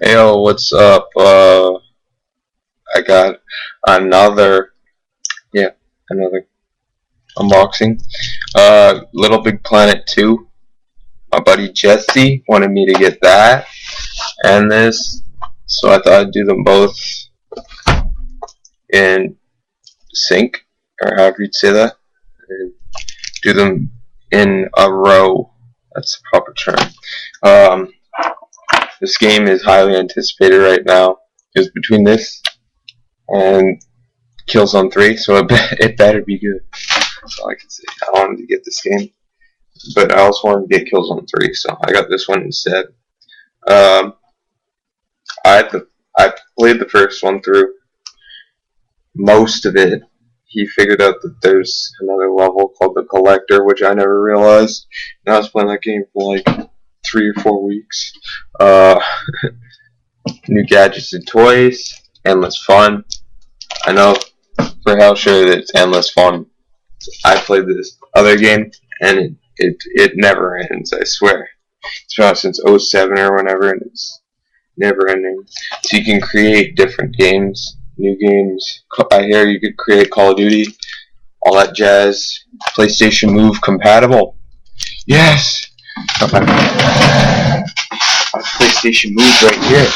Hey, yo, what's up? I got another, yeah, another unboxing. Little Big Planet 2. My buddy Jesse wanted me to get that and this, so I thought I'd do them both in sync, or however you'd say that. And do them in a row. That's the proper term. Um, this game is highly anticipated right now. It's between this and Killzone 3, so it better be good. That's all I can say. I wanted to get this game, but I also wanted to get Killzone 3, so I got this one instead. Um, I played the first one through most of it. He figured out that there's another level called the Collector, which I never realized. And I was playing that game for like 3 or 4 weeks. Uh, new gadgets and toys, endless fun. I know for hell sure that it's endless fun. I played this other game, and it never ends, I swear. It's been out since '07 or whenever, and it's never ending. So you can create different games, new games. I hear you could create Call of Duty, all that jazz. PlayStation Move compatible. Yes! Got my PlayStation Move right here.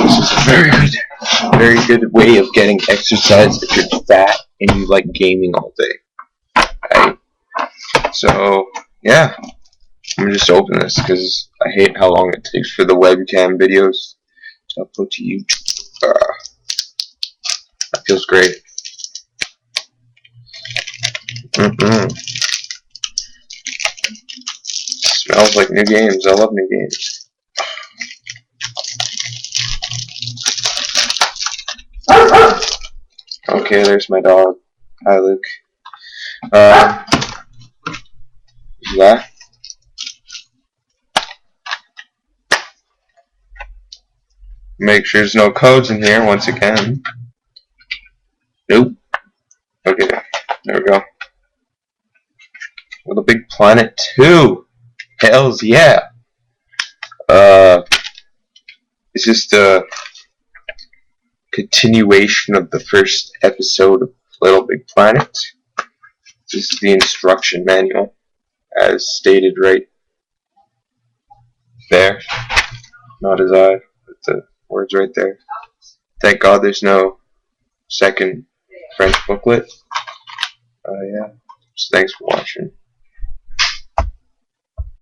This is a very good way of getting exercise if you're fat and you like gaming all day. Right? So, yeah. I'm just open this because I hate how long it takes for the webcam videos to upload to YouTube. That feels great. Smells like new games. I love new games. Okay, there's my dog. Hi, Luke. Yeah. Make sure there's no codes in here once again. Nope. Okay, there we go. Little Big Planet 2. Hells yeah. It's just a continuation of the first episode of Little Big Planet. This is the instruction manual, as stated right there. Not as I, but the words right there. Thank God there's no second French booklet. Yeah. So thanks for watching.